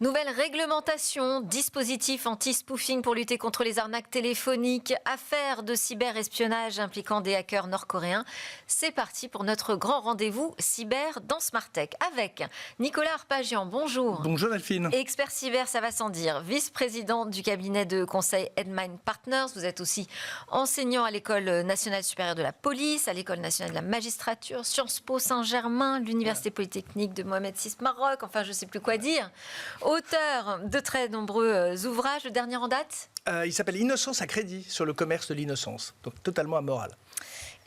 Nouvelle réglementation, dispositif anti-spoofing pour lutter contre les arnaques téléphoniques, affaire de cyberespionnage impliquant des hackers nord-coréens. C'est parti pour notre grand rendez-vous cyber dans Smartech avec Nicolas Arpagian. Bonjour. Bonjour Delphine. Et expert cyber, ça va sans dire, vice-président du cabinet de conseil Edmine Partners. Vous êtes aussi enseignant à l'École nationale supérieure de la police, à l'École nationale de la magistrature, Sciences Po Saint-Germain, l'Université polytechnique de Mohamed VI Maroc, enfin je ne sais plus quoi dire. Auteur de très nombreux ouvrages. Le dernier en date ? Il s'appelle Innocence à crédit, sur le commerce de l'innocence, donc totalement amoral.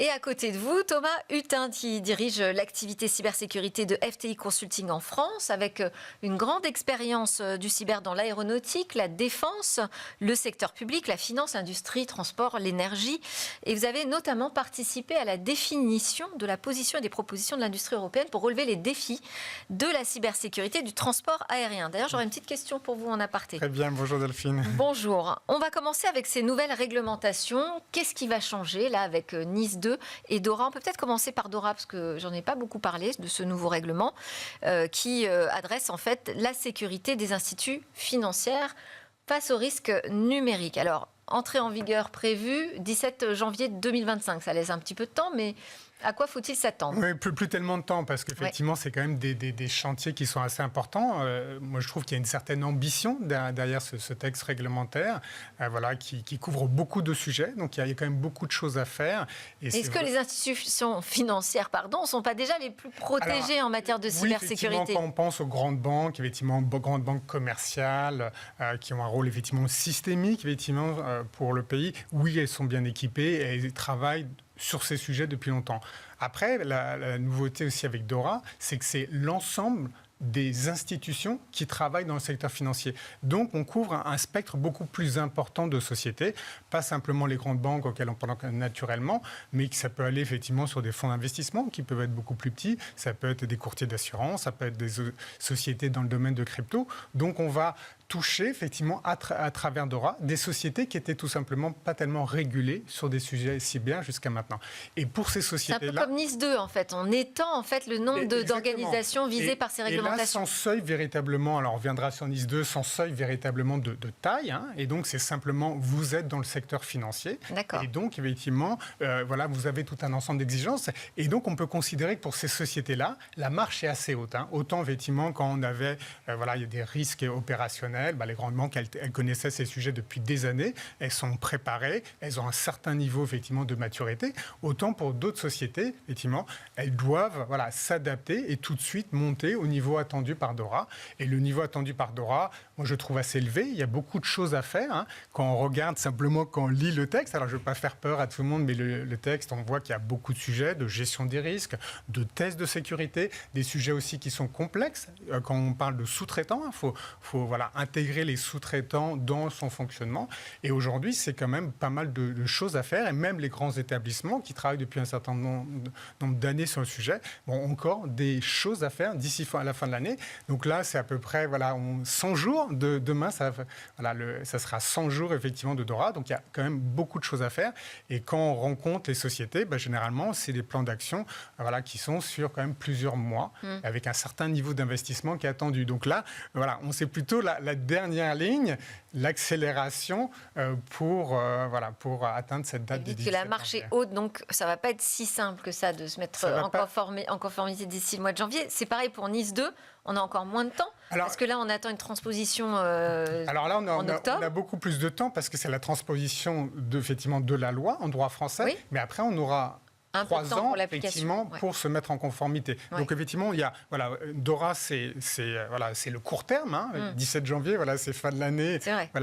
Et à côté de vous, Thomas Hutin, qui dirige l'activité cybersécurité de FTI Consulting en France, avec une grande expérience du cyber dans l'aéronautique, la défense, le secteur public, la finance, l'industrie, transport, l'énergie. Et vous avez notamment participé à la définition de la position et des propositions de l'industrie européenne pour relever les défis de la cybersécurité du transport aérien. D'ailleurs, j'aurais une petite question pour vous en aparté. Très bien, bonjour Delphine. Bonjour. On va commencer avec ces nouvelles réglementations. Qu'est-ce qui va changer là avec Nice 2 et DORA? On peut peut-être commencer par DORA parce que j'en ai pas beaucoup parlé de ce nouveau règlement qui adresse en fait la sécurité des instituts financiers face aux risques numériques. Alors, entrée en vigueur prévue 17 janvier 2025. Ça laisse un petit peu de temps, mais à quoi faut-il s'attendre? Oui, plus tellement de temps, parce qu'effectivement, c'est quand même des chantiers qui sont assez importants. Moi, je trouve qu'il y a une certaine ambition derrière ce texte réglementaire, qui couvre beaucoup de sujets. Donc, il y a quand même beaucoup de choses à faire. Est-ce que les institutions financières, ne sont pas déjà les plus protégées en matière de cybersécurité? Quand on pense aux grandes banques, effectivement, grandes banques commerciales, qui ont un rôle effectivement systémique, effectivement, pour le pays, oui, elles sont bien équipées et elles travaillent sur ces sujets depuis longtemps. Après, la nouveauté aussi avec DORA, c'est que c'est l'ensemble des institutions qui travaillent dans le secteur financier. Donc, on couvre un spectre beaucoup plus important de sociétés, pas simplement les grandes banques auxquelles on pense naturellement, mais que ça peut aller effectivement sur des fonds d'investissement qui peuvent être beaucoup plus petits, ça peut être des courtiers d'assurance, ça peut être des sociétés dans le domaine de crypto. Donc, on va toucher effectivement à travers DORA des sociétés qui étaient tout simplement pas tellement régulées sur des sujets cyber jusqu'à maintenant. Et pour ces sociétés-là... C'est un peu comme Nice 2 en fait, on étend en fait le nombre d'organisations visées par ces réglementations. Et là, sans seuil véritablement, alors on reviendra sur Nice 2, sans seuil véritablement de taille, et donc c'est simplement vous êtes dans le secteur financier. D'accord. Et donc effectivement, vous avez tout un ensemble d'exigences, et donc on peut considérer que pour ces sociétés-là, la marche est assez haute. Autant effectivement quand on avait, il y a des risques opérationnels. Les grandes banques, elles connaissaient ces sujets depuis des années, elles sont préparées, elles ont un certain niveau effectivement de maturité. Autant pour d'autres sociétés, effectivement, elles doivent s'adapter et tout de suite monter au niveau attendu par DORA. Et le niveau attendu par DORA, moi je trouve assez élevé. Il y a beaucoup de choses à faire. Quand on regarde simplement, quand on lit le texte, alors je ne veux pas faire peur à tout le monde, mais le texte, on voit qu'il y a beaucoup de sujets de gestion des risques, de tests de sécurité, des sujets aussi qui sont complexes. Quand on parle de sous-traitants, il faut intégrer les sous-traitants dans son fonctionnement. Et aujourd'hui, c'est quand même pas mal de choses à faire. Et même les grands établissements qui travaillent depuis un certain nombre d'années sur le sujet ont encore des choses à faire d'ici à la fin de l'année. Donc là, c'est à peu près 100 jours. Demain, ça sera 100 jours effectivement de DORA. Donc il y a quand même beaucoup de choses à faire. Et quand on rencontre les sociétés, généralement, c'est des plans d'action qui sont sur quand même plusieurs mois, avec un certain niveau d'investissement qui est attendu. Donc là, on sait plutôt la dernière ligne, l'accélération pour atteindre cette date de 17 que la marche est haute, donc ça ne va pas être si simple que ça de se mettre en conformité d'ici le mois de janvier. C'est pareil pour Nice 2, on a encore moins de temps, parce que là on attend une transposition alors là, en octobre. On a beaucoup plus de temps parce que c'est la transposition de la loi en droit français, oui. Mais après on aura 3 ans effectivement pour se mettre en conformité. Ouais. Donc effectivement, il y a DORA, c'est le court terme. 17 janvier, c'est fin de l'année.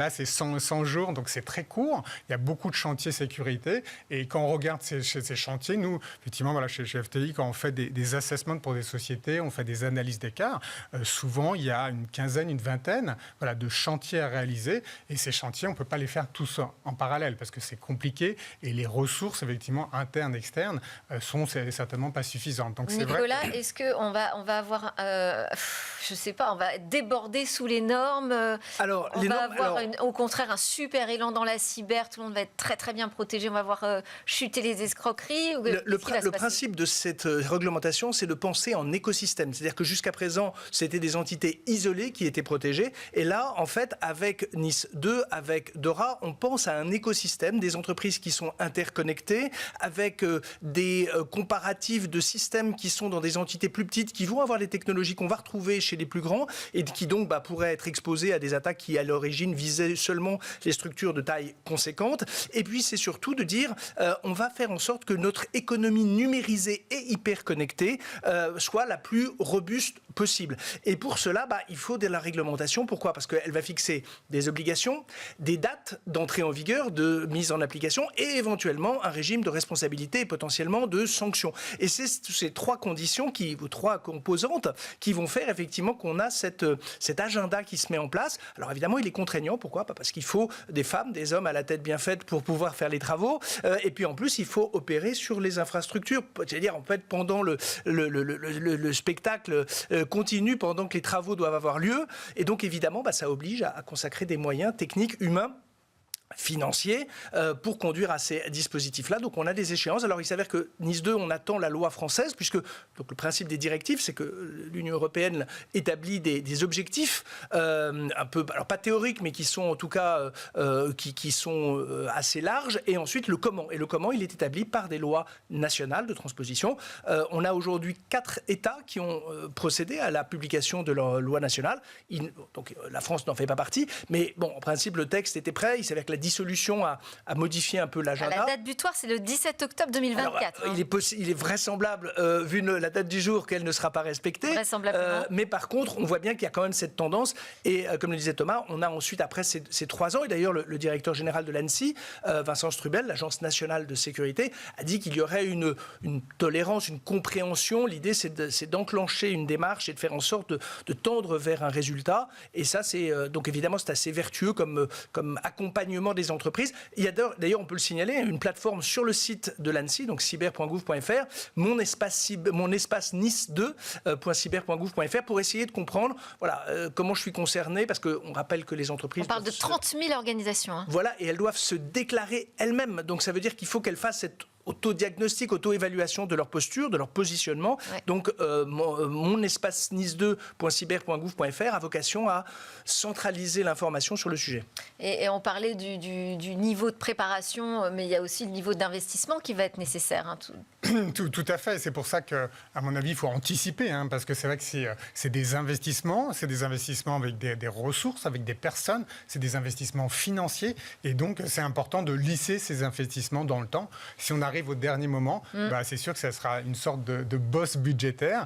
C'est 100 jours, donc c'est très court. Il y a beaucoup de chantiers sécurité. Et quand on regarde ces chantiers, nous, effectivement, chez FTI, quand on fait des assessments pour des sociétés, on fait des analyses d'écart. Souvent, il y a une quinzaine, une vingtaine de chantiers à réaliser. Et ces chantiers, on ne peut pas les faire tous en parallèle parce que c'est compliqué. Et les ressources, effectivement, internes, externes, sont certainement pas suffisantes. Donc, Nicolas, est-ce qu'on va avoir, je ne sais pas, on va être débordé sous les normes, on va avoir au contraire un super élan dans la cyber, tout le monde va être très très bien protégé, on va voir chuter les escroqueries. Le principe de cette réglementation, c'est de penser en écosystème. C'est-à-dire que jusqu'à présent, c'était des entités isolées qui étaient protégées. Et là, en fait, avec Nice 2, avec DORA, on pense à un écosystème, des entreprises qui sont interconnectées, avec des comparatifs de systèmes qui sont dans des entités plus petites, qui vont avoir les technologies qu'on va retrouver chez les plus grands, et qui donc pourraient être exposés à des attaques qui, à l'origine, visaient seulement les structures de taille conséquente. Et puis, c'est surtout de dire, on va faire en sorte que notre économie numérisée et hyper connectée soit la plus robuste possible. Et pour cela, il faut de la réglementation. Pourquoi ? Parce qu'elle va fixer des obligations, des dates d'entrée en vigueur, de mise en application et éventuellement un régime de responsabilité et potentiellement de sanctions. Et c'est ces trois conditions, ou trois composantes qui vont faire effectivement qu'on a cet agenda qui se met en place. Alors évidemment, il est contraignant. Pourquoi ? Parce qu'il faut des femmes, des hommes à la tête bien faite pour pouvoir faire les travaux. Et puis en plus, il faut opérer sur les infrastructures. C'est-à-dire, en fait, pendant le spectacle continue, pendant que les travaux doivent avoir lieu. Et donc, évidemment, ça oblige à consacrer des moyens techniques, humains, financiers pour conduire à ces dispositifs-là. Donc on a des échéances. Alors il s'avère que Nice 2, on attend la loi française, puisque donc, le principe des directives, c'est que l'Union européenne établit des objectifs un peu, alors pas théoriques, mais qui sont en tout cas qui sont assez larges. Et ensuite le comment. Et le comment, il est établi par des lois nationales de transposition. On a aujourd'hui 4 États qui ont procédé à la publication de leur loi nationale. Donc la France n'en fait pas partie. Mais bon, en principe, le texte était prêt. Il s'avère que la dissolution a modifié un peu l'agenda. La date butoir, c'est le 17 octobre 2024. Alors, il est vraisemblable, vu la date du jour, qu'elle ne sera pas respectée. Vraisemblablement. Mais par contre, on voit bien qu'il y a quand même cette tendance. Et comme le disait Thomas, on a ensuite, après ces 3 ans, et d'ailleurs le directeur général de l'ANSSI, Vincent Strubel, l'Agence nationale de sécurité, a dit qu'il y aurait une tolérance, une compréhension. L'idée, c'est d'enclencher une démarche et de faire en sorte de tendre vers un résultat. Et ça, c'est donc évidemment, c'est assez vertueux comme accompagnement des entreprises. Il y a d'ailleurs, on peut le signaler, une plateforme sur le site de l'ANSSI, donc cyber.gouv.fr, mon espace nice2.cyber.gouv.fr, pour essayer de comprendre comment je suis concerné, parce qu'on rappelle que les entreprises... On parle de 30 000 organisations. Hein. Voilà, et elles doivent se déclarer elles-mêmes. Donc ça veut dire qu'il faut qu'elles fassent cette auto-diagnostic, auto-évaluation de leur posture, de leur positionnement. Ouais. Donc, mon espace nice2.cyber.gouv.fr a vocation à centraliser l'information sur le sujet. Et on parlait du niveau de préparation, mais il y a aussi le niveau d'investissement qui va être nécessaire. Hein, tout à fait. C'est pour ça qu'à mon avis, il faut anticiper, parce que c'est vrai que c'est des investissements avec des ressources, avec des personnes, c'est des investissements financiers. Et donc, c'est important de lisser ces investissements dans le temps. Si on arrive au dernier moment, c'est sûr que ça sera une sorte de bosse budgétaire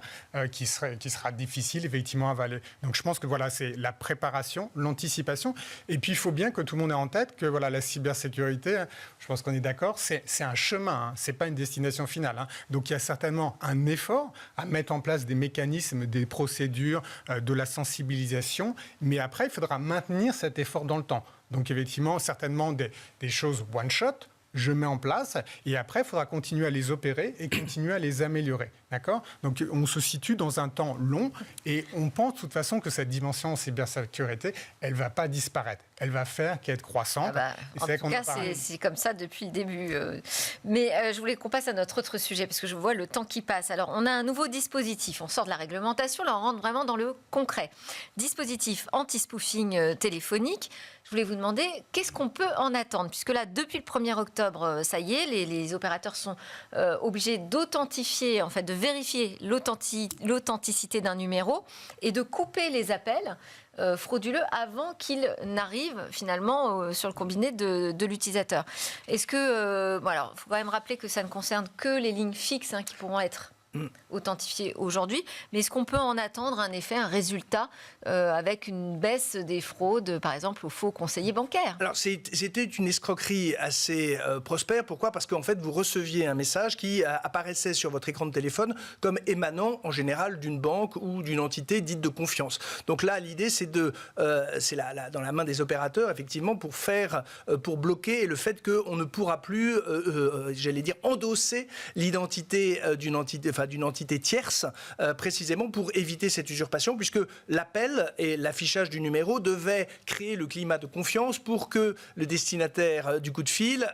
qui sera difficile effectivement à avaler. Donc je pense que c'est la préparation, l'anticipation. Et puis il faut bien que tout le monde ait en tête que la cybersécurité, je pense qu'on est d'accord, c'est un chemin, c'est pas une destination finale. Donc il y a certainement un effort à mettre en place des mécanismes, des procédures, de la sensibilisation, mais après il faudra maintenir cet effort dans le temps. Donc effectivement, certainement des choses one-shot, je mets en place, et après, il faudra continuer à les opérer et continuer à les améliorer. D'accord ? Donc, on se situe dans un temps long, et on pense de toute façon que cette dimension en cybersécurité, elle ne va pas disparaître. Elle va faire qu'être croissante. En tout cas, c'est comme ça depuis le début. Mais je voulais qu'on passe à notre autre sujet, parce que je vois le temps qui passe. Alors, on a un nouveau dispositif. On sort de la réglementation, là, on rentre vraiment dans le concret. Dispositif anti-spoofing téléphonique. Je voulais vous demander, qu'est-ce qu'on peut en attendre ? Puisque là, depuis le 1er octobre, ça y est, les opérateurs sont obligés d'authentifier, en fait, de vérifier l'authenticité d'un numéro et de couper les appels frauduleux avant qu'ils n'arrivent finalement sur le combiné de l'utilisateur. Est-ce que... alors, il faut quand même rappeler que ça ne concerne que les lignes fixes qui pourront être authentifiés aujourd'hui. Mais est-ce qu'on peut en attendre un résultat avec une baisse des fraudes, par exemple, aux faux conseillers bancaires? Alors, c'était une escroquerie assez prospère. Pourquoi ? Parce qu'en fait, vous receviez un message qui apparaissait sur votre écran de téléphone comme émanant, en général, d'une banque ou d'une entité dite de confiance. Donc là, l'idée, c'est dans la main des opérateurs, effectivement, pour bloquer le fait qu'on ne pourra plus, j'allais dire, endosser l'identité d'une entité tierce, précisément pour éviter cette usurpation, puisque l'appel et l'affichage du numéro devaient créer le climat de confiance pour que le destinataire du coup de fil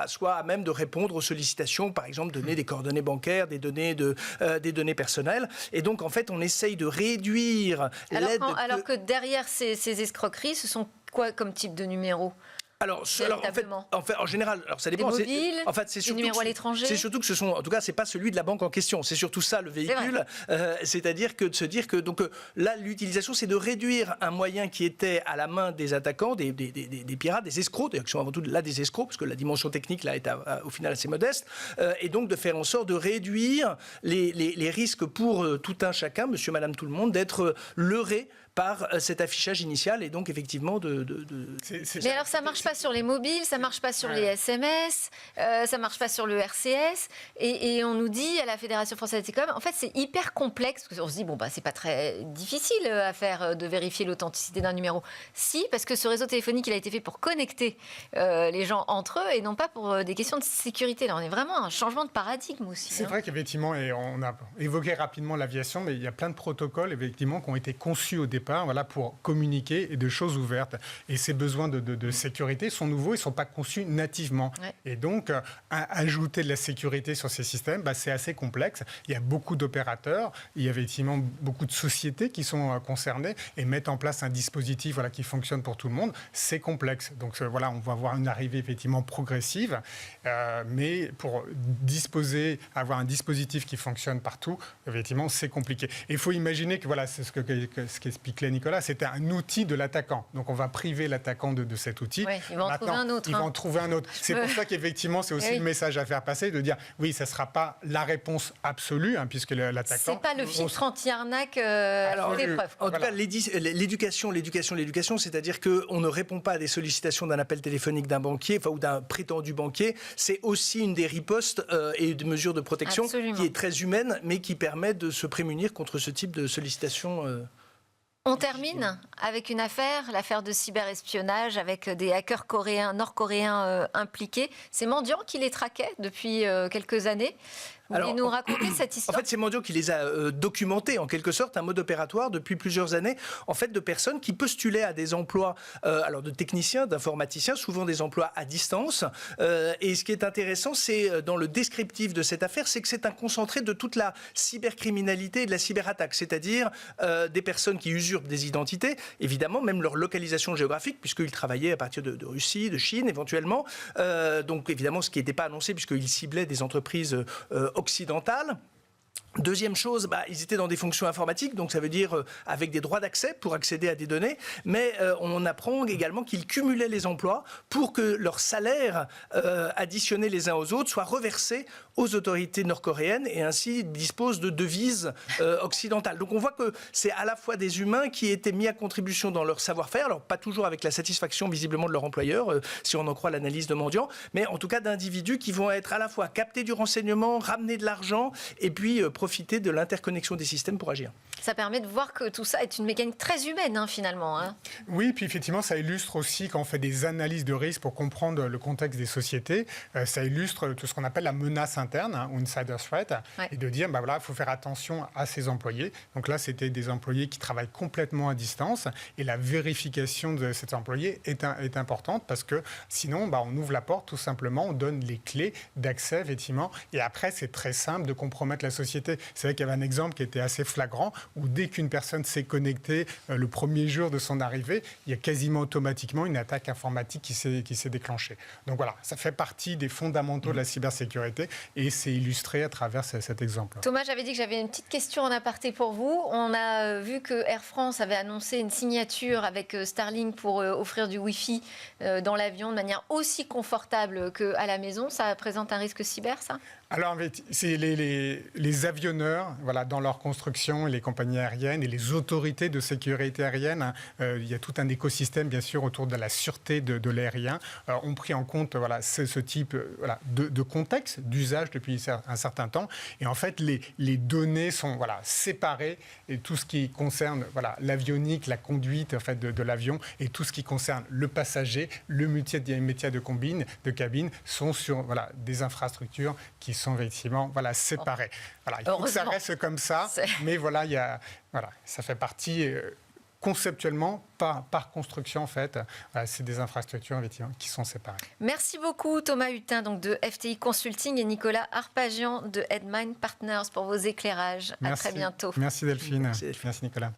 soit à même de répondre aux sollicitations, par exemple donner des coordonnées bancaires, des données personnelles. Et donc, en fait, on essaye de réduire l'aide... Alors que derrière ces escroqueries, ce sont quoi comme type de numéro ? Alors, en général, ça dépend. Des mobiles, c'est des numéros à l'étranger. C'est surtout que en tout cas, c'est pas celui de la banque en question. C'est surtout ça le véhicule. C'est-à-dire que de se dire que là, l'utilisation, c'est de réduire un moyen qui était à la main des attaquants, des pirates, des escrocs, qui sont avant tout là des escrocs, parce que la dimension technique là est au final assez modeste, et donc de faire en sorte de réduire les risques pour tout un chacun, monsieur, madame, tout le monde, d'être leurré par cet affichage initial et donc effectivement Mais alors ça marche pas sur les mobiles, ça marche pas sur les SMS, ça marche pas sur le RCS et on nous dit à la Fédération Française des Télécoms, en fait c'est hyper complexe parce qu'on se dit c'est pas très difficile à faire de vérifier l'authenticité d'un numéro. Si, parce que ce réseau téléphonique il a été fait pour connecter les gens entre eux et non pas pour des questions de sécurité. Là on est vraiment à un changement de paradigme aussi. C'est vrai qu'effectivement, et on a évoqué rapidement l'aviation, mais il y a plein de protocoles effectivement qui ont été conçus au départ pour communiquer et de choses ouvertes. Et ces besoins de sécurité sont nouveaux, ils ne sont pas conçus nativement. Ouais. Et donc, ajouter de la sécurité sur ces systèmes, c'est assez complexe. Il y a beaucoup d'opérateurs, il y a effectivement beaucoup de sociétés qui sont concernées et mettre en place un dispositif qui fonctionne pour tout le monde, c'est complexe. Donc on va avoir une arrivée effectivement progressive, mais pour avoir un dispositif qui fonctionne partout, effectivement, c'est compliqué. Et il faut imaginer que c'est ce qu'explique Nicolas, c'était un outil de l'attaquant. Donc on va priver l'attaquant de cet outil. Ouais, ils vont en trouver un autre. Ils vont en trouver un autre. C'est pour ça qu'effectivement, c'est aussi le message à faire passer, de dire, oui, ça ne sera pas la réponse absolue, puisque l'attaquant... C'est pas le filtre anti-arnaque à toute épreuve. En tout cas, l'éducation, c'est-à-dire qu'on ne répond pas à des sollicitations d'un appel téléphonique d'un banquier, ou d'un prétendu banquier. C'est aussi une des ripostes et de mesures de protection qui est très humaine, mais qui permet de se prémunir contre ce type de sollicitation. On termine avec une l'affaire de cyberespionnage avec des hackers nord-coréens impliqués. C'est Mendiant qui les traquait depuis quelques années. Vous voulez nous raconter cette histoire ? En fait, c'est Mendiant qui les a documentés, en quelque sorte, un mode opératoire depuis plusieurs années, en fait, de personnes qui postulaient à des emplois, de techniciens, d'informaticiens, souvent des emplois à distance. Et ce qui est intéressant, c'est dans le descriptif de cette affaire, c'est que c'est un concentré de toute la cybercriminalité et de la cyberattaque, c'est-à-dire des personnes qui usurpent des identités, évidemment, même leur localisation géographique, puisqu'ils travaillaient à partir de Russie, de Chine, éventuellement. Donc, évidemment, ce qui n'était pas annoncé, puisqu'ils ciblaient des entreprises occidentale. Deuxième chose, ils étaient dans des fonctions informatiques, donc ça veut dire avec des droits d'accès pour accéder à des données, mais on apprend également qu'ils cumulaient les emplois pour que leurs salaires additionnés les uns aux autres soient reversés aux autorités nord-coréennes et ainsi disposent de devises occidentales. Donc on voit que c'est à la fois des humains qui étaient mis à contribution dans leur savoir-faire, alors pas toujours avec la satisfaction visiblement de leur employeur, si on en croit l'analyse de Mendiant, mais en tout cas d'individus qui vont être à la fois capter du renseignement, ramener de l'argent et puis profiter de l'interconnexion des systèmes pour agir. Ça permet de voir que tout ça est une mécanique très humaine, finalement. Oui, puis effectivement, ça illustre aussi, quand on fait des analyses de risque pour comprendre le contexte des sociétés, ça illustre tout ce qu'on appelle la menace interne, ou insider threat, et de dire, il faut faire attention à ces employés. Donc là, c'était des employés qui travaillent complètement à distance, et la vérification de cet employé est importante, parce que sinon, on ouvre la porte, tout simplement, on donne les clés d'accès, effectivement, et après, c'est très simple de compromettre la société. C'est vrai qu'il y avait un exemple qui était assez flagrant, où dès qu'une personne s'est connectée le premier jour de son arrivée, il y a quasiment automatiquement une attaque informatique qui s'est déclenchée. Donc voilà, ça fait partie des fondamentaux de la cybersécurité et c'est illustré à travers cet exemple. Thomas, j'avais dit que j'avais une petite question en aparté pour vous. On a vu que Air France avait annoncé une signature avec Starlink pour offrir du Wi-Fi dans l'avion de manière aussi confortable qu'à la maison. Ça présente un risque cyber, ça ? Alors, c'est les avionneurs, voilà, dans leur construction, et les compagnies aériennes et les autorités de sécurité aérienne, il y a tout un écosystème, bien sûr, autour de la sûreté de l'aérien, ont pris en compte voilà, ce type voilà, de contexte, d'usage depuis un certain temps. Et en fait, les données sont voilà, séparées, et tout ce qui concerne voilà, l'avionique, la conduite en fait, de l'avion, et tout ce qui concerne le passager, le métier de cabine, sont sur voilà, des infrastructures qui sont effectivement voilà, séparés. Voilà, il faut que ça reste comme ça, mais voilà, ça fait partie conceptuellement, par construction en fait. Voilà, c'est des infrastructures effectivement, qui sont séparées. Merci beaucoup Thomas Hutin donc de FTI Consulting et Nicolas Arpagian de Headmind Partners pour vos éclairages. Merci. À très bientôt. Merci Delphine. Merci Nicolas.